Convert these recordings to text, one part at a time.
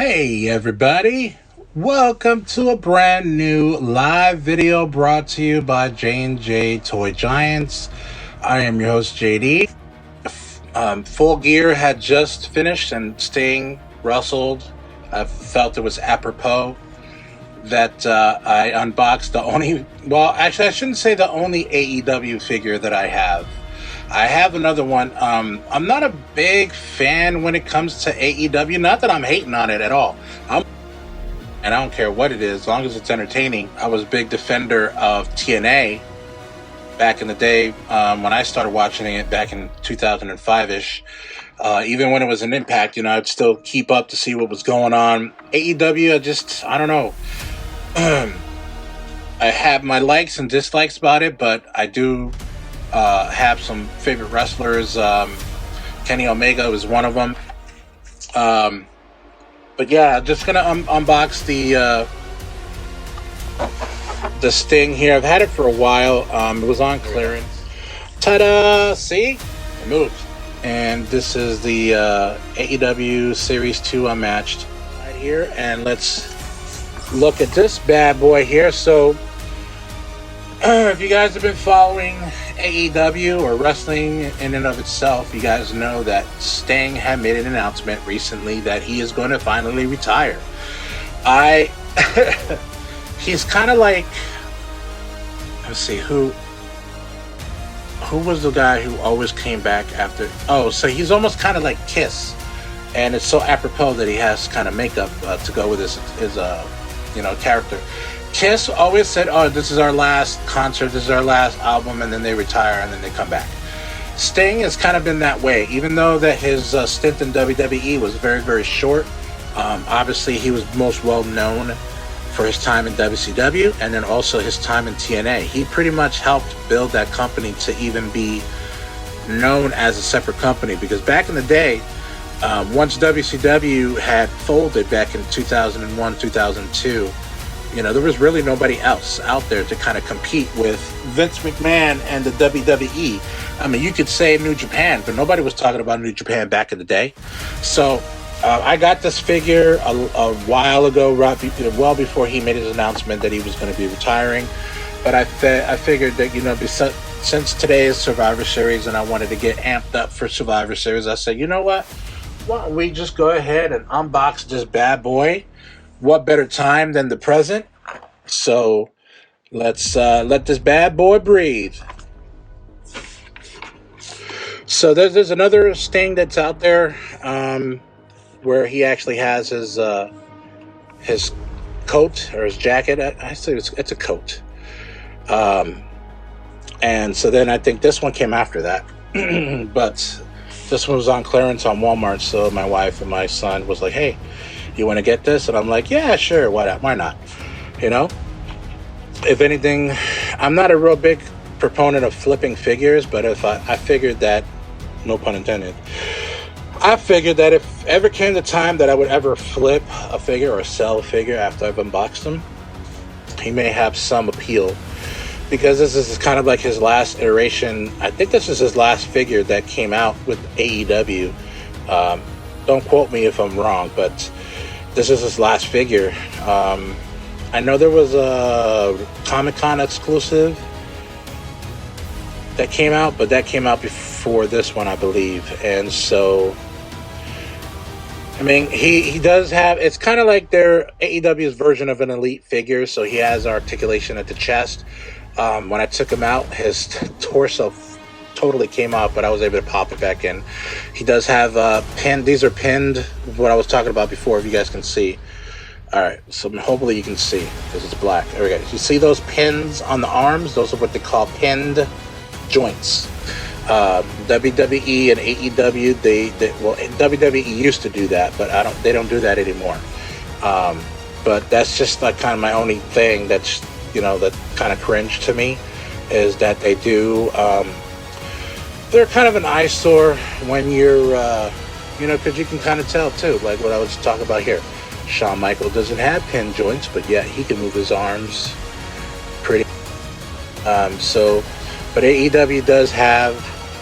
Hey everybody, welcome to a brand new live video brought to you by J&J Toy Giants. I am your host JD. Full Gear had just finished and Sting wrestled. I felt it was apropos that I unboxed I shouldn't say the only AEW figure that I have. I have another one. I'm not a big fan when it comes to AEW. Not that I'm hating on it at all. And I don't care what it is, as long as it's entertaining. I was a big defender of TNA back in the day when I started watching it back in 2005-ish. Even when it was an Impact, I'd still keep up to see what was going on. AEW, I don't know. I have my likes and dislikes about it, but I do have some favorite wrestlers. Kenny Omega was one of them. But yeah, just gonna unbox the Sting here. I've had it for a while. It was on clearance. Ta-da! See? It moved. And this is the AEW Series 2 Unmatched right here. And let's look at this bad boy here. So if you guys have been following AEW or wrestling in and of itself, you guys know that Sting had made an announcement recently that he is going to finally retire. He's kind of like, let's see, who was the guy who always came back after? Oh, so he's almost kind of like Kiss, and it's so apropos that he has kind of makeup to go with his character. Kiss always said, oh, this is our last concert, this is our last album, and then they retire and then they come back. Sting has kind of been that way, even though that his stint in WWE was very, very short. Obviously, he was most well known for his time in WCW and then also his time in TNA. He pretty much helped build that company to even be known as a separate company, because back in the day, once WCW had folded back in 2001, 2002, there was really nobody else out there to kind of compete with Vince McMahon and the WWE. I mean, you could say New Japan, but nobody was talking about New Japan back in the day. So I got this figure a while ago, well before he made his announcement that he was going to be retiring. But I figured that, since today is Survivor Series and I wanted to get amped up for Survivor Series, I said, you know what? Why don't we just go ahead and unbox this bad boy? What better time than the present? So let's let this bad boy breathe. So there's another Sting that's out there where he actually has his coat or his jacket. I say it's a coat. And so then I think this one came after that. But this one was on clearance on Walmart, so my wife and my son was like, hey, you want to get this? And I'm like, yeah, sure, why not? If anything, I'm not a real big proponent of flipping figures, but if I figured that, no pun intended, I figured that if ever came the time that I would ever flip a figure or sell a figure after I've unboxed him, he may have some appeal, because this is kind of like his last iteration. I think this is his last figure that came out with AEW. Don't quote me if I'm wrong, but this is his last figure. I know there was a Comic-Con exclusive that came out, but that came out before this one, I believe. And so, I mean, he does have, it's kind of like their AEW's version of an elite figure. So he has articulation at the chest. When I took him out, his torso totally came out, but I was able to pop it back in. He does have these are pinned, what I was talking about before, if you guys can see. All right, so hopefully you can see, because it's black. There we go. You see those pins on the arms? Those are what they call pinned joints. WWE and AEW, WWE used to do that, but they don't do that anymore. But that's just like kind of my only thing that's, that kind of cringe to me, is that they do, they're kind of an eyesore when you're, because you can kind of tell too, like what I was talking about here. Shawn Michaels doesn't have pin joints, but yet he can move his arms pretty. But AEW does have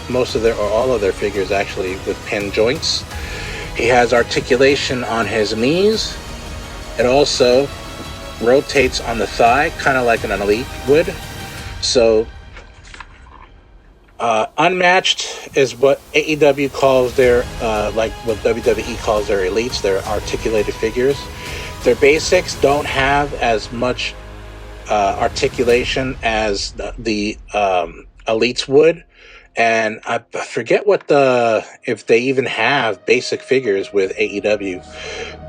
most of their, or all of their figures actually with pin joints. He has articulation on his knees. It also rotates on the thigh, kind of like an elite would. So, unmatched is what AEW calls their, like what WWE calls their elites, their articulated figures. Their basics don't have as much articulation as the elites would. And I forget if they even have basic figures with AEW,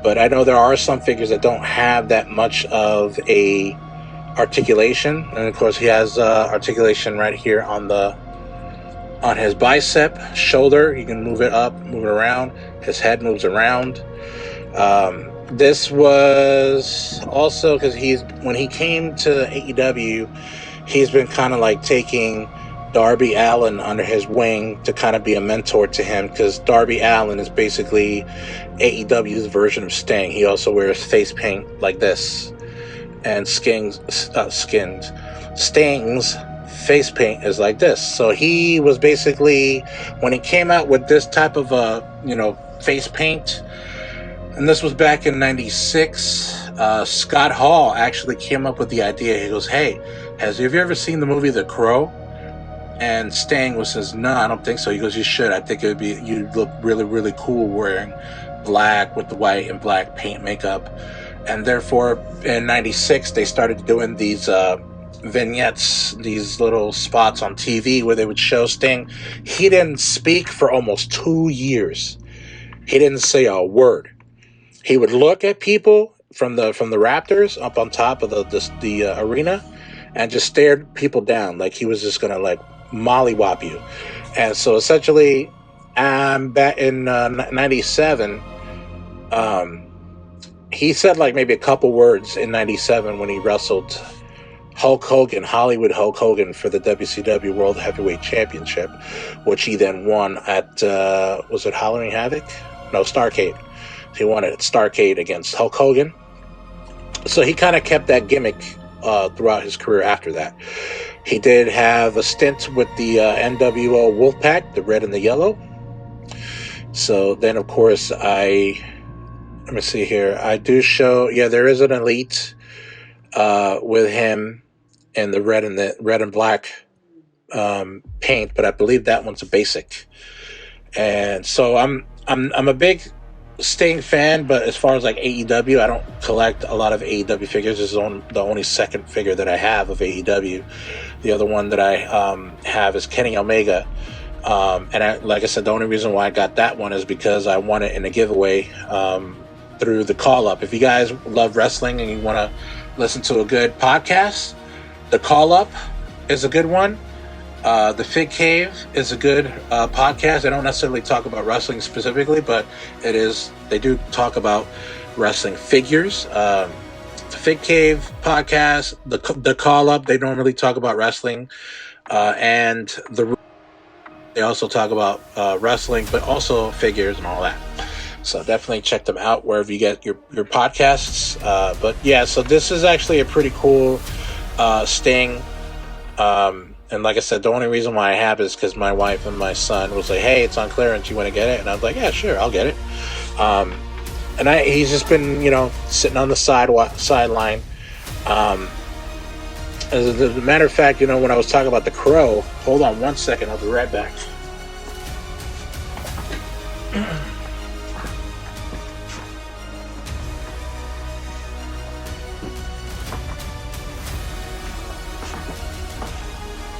but I know there are some figures that don't have that much of a articulation. And of course, he has articulation right here on his bicep, shoulder. You can move it up, move it around. His head moves around. This was also because when he came to AEW, he's been kind of like taking Darby Allin under his wing to kind of be a mentor to him, because Darby Allin is basically AEW's version of Sting. He also wears face paint like this, and Sting's face paint is like this. So he was basically, when he came out with this type of face paint, and this was back in '96, Scott Hall actually came up with the idea. He goes, "Hey, have you ever seen the movie The Crow?" And Sting says, "No, I don't think so." He goes, "You should. I think you'd look really, really cool wearing black with the white and black paint makeup." And therefore, in '96, they started doing these vignettes, these little spots on TV where they would show Sting. He didn't speak for almost 2 years. He didn't say a word. He would look at people from the Raptors up on top of the arena, and just stared people down like he was just gonna like mollywop you. And so essentially, back in '97, he said like maybe a couple words in '97 when he wrestled Hulk Hogan, Hollywood Hulk Hogan, for the WCW World Heavyweight Championship, which he then won at was it Halloween Havoc? No, Starrcade. He won it at Starrcade against Hulk Hogan. So he kind of kept that gimmick throughout his career after that. He did have a stint with the NWO Wolfpack, the red and the yellow. So then, of course, let me see here. I do show, there is an elite with him in the red and black paint, but I believe that one's a basic. And so I'm a big Sting fan, but as far as like AEW, I don't collect a lot of AEW figures. This is the only second figure that I have of AEW. The other one that I have is Kenny Omega, and like I said, the only reason why I got that one is because I won it in a giveaway through the Call Up. If you guys love wrestling and you want to listen to a good podcast, the Call Up is a good one. The Fig Cave is a good podcast. They don't necessarily talk about wrestling specifically, but they do talk about wrestling figures. The Fig Cave podcast, the Call Up, they don't really talk about wrestling, and they also talk about wrestling, but also figures and all that. So definitely check them out wherever you get your podcasts. But yeah, so this is actually a pretty cool Sting. And like I said, the only reason why I have it is because my wife and my son was like, "Hey, it's on clearance. You want to get it?" And I was like, "Yeah, sure, I'll get it." And he's just been, sitting on the sideline. As a matter of fact, when I was talking about the Crow, hold on one second, I'll be right back.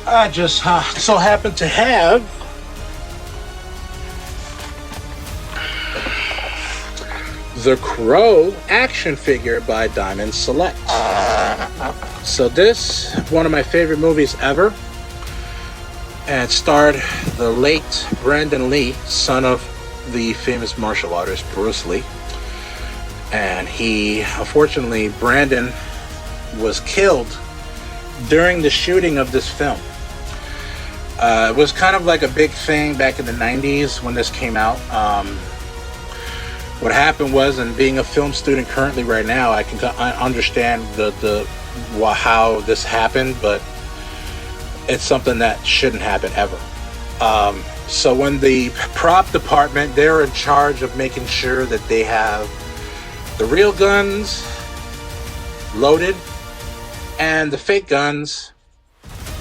I just so happen to have the Crow action figure by Diamond Select. So this, one of my favorite movies ever, and starred the late Brandon Lee, son of the famous martial artist Bruce Lee. And unfortunately, Brandon was killed during the shooting of this film. It was kind of like a big thing back in the 90s when this came out. What happened was, and being a film student currently right now, I understand how this happened, but it's something that shouldn't happen ever. So when the prop department, they're in charge of making sure that they have the real guns loaded and the fake guns,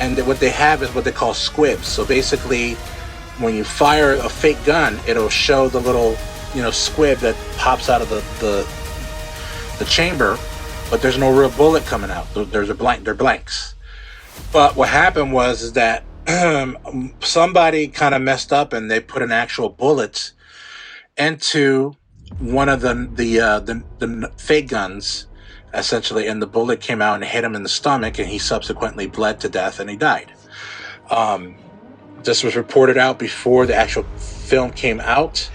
and what they have is what they call squibs. So basically, when you fire a fake gun, it'll show the little, squib that pops out of the chamber, but there's no real bullet coming out. They're blanks. But what happened was that somebody kind of messed up, and they put an actual bullet into one of the fake guns, essentially, and the bullet came out and hit him in the stomach, and he subsequently bled to death, and he died. This was reported out before the actual film came out,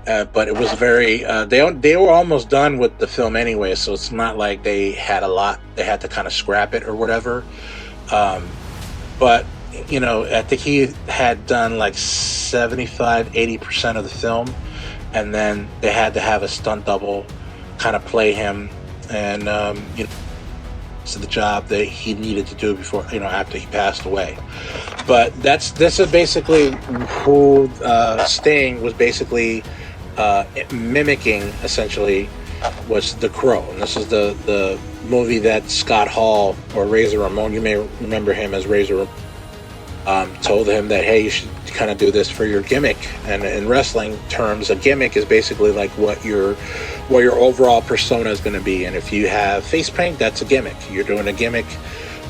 but it was very they were almost done with the film anyway, so it's not like they had to kind of scrap it or whatever. But I think he had done like 75-80% of the film, and then they had to have a stunt double kind of play him, and to the job that he needed to do before, after he passed away. But this is basically who Sting was basically mimicking, essentially, was The Crow. And this is the movie that Scott Hall, or Razor Ramon, you may remember him as Razor Ramon, told him that, hey, you should kind of do this for your gimmick. And in wrestling terms, a gimmick is basically like what your overall persona is going to be. And if you have face paint, that's a gimmick. You're doing a gimmick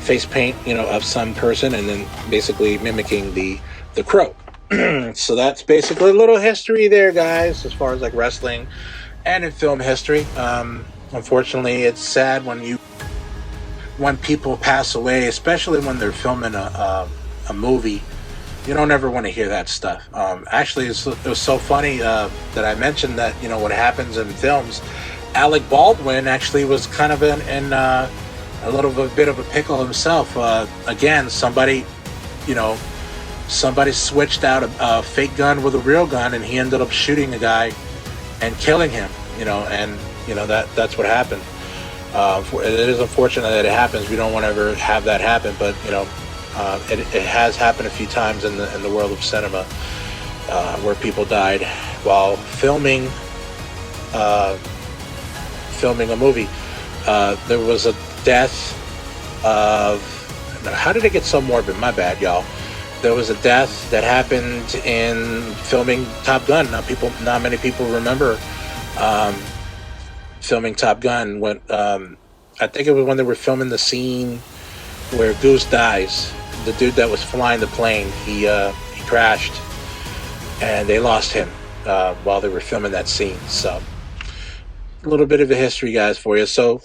face paint, of some person, and then basically mimicking the Crow. So that's basically a little history there, guys, as far as like wrestling and in film history. Unfortunately, it's sad when people pass away, especially when they're filming a movie. You don't ever want to hear that stuff. Actually, it was so funny that I mentioned that, what happens in films. Alec Baldwin actually was kind of in a bit of a pickle himself. Again, somebody switched out a fake gun with a real gun, and he ended up shooting a guy and killing him. That's what happened. It is unfortunate that it happens. We don't want to ever have that happen, but it has happened a few times in the world of cinema, where people died while filming a movie. There was a death of. How did it get so morbid? My bad, y'all. There was a death that happened in filming Top Gun. Not many people remember filming Top Gun. When I think it was when they were filming the scene where Goose dies. The dude that was flying the plane, he crashed, and they lost him while they were filming that scene. So a little bit of a history, guys, for you. So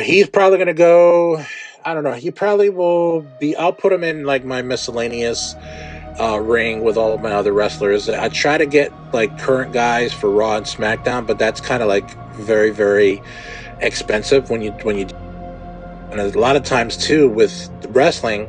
he's probably gonna go. I don't know. He probably will be. I'll put him in like my miscellaneous ring with all of my other wrestlers. I try to get like current guys for Raw and SmackDown, but that's kind of like very, very expensive when you. And a lot of times too with wrestling,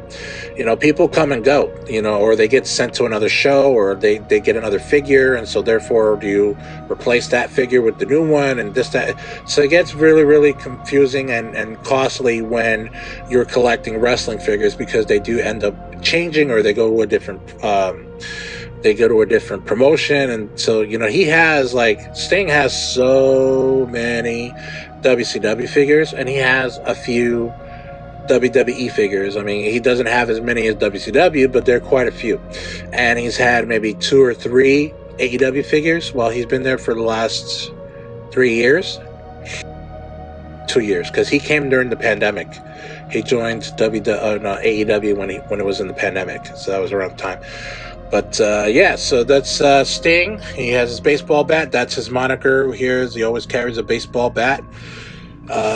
people come and go, or they get sent to another show, or they get another figure, and so therefore do you replace that figure with the new one, and that. So it gets really, really confusing and costly when you're collecting wrestling figures, because they do end up changing, or they go to a different promotion. And so Sting has so many WCW figures, and he has a few WWE figures. I mean, he doesn't have as many as WCW, but there are quite a few. And he's had maybe 2 or 3 AEW figures while he's been there for the last 3 years. 2 years, because he came during the pandemic. He joined AEW when it was in the pandemic, so that was around the time. But so that's Sting. He has his baseball bat. That's his moniker here. He always carries a baseball bat.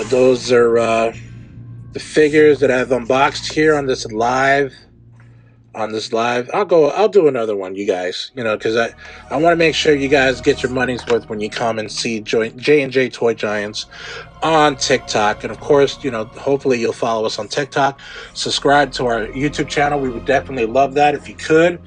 Those are the figures that I've unboxed here on this live. I'll do another one, you guys. Because I want to make sure you guys get your money's worth when you come and see J&J Toy Giants on TikTok. And of course, hopefully you'll follow us on TikTok. Subscribe to our YouTube channel. We would definitely love that if you could.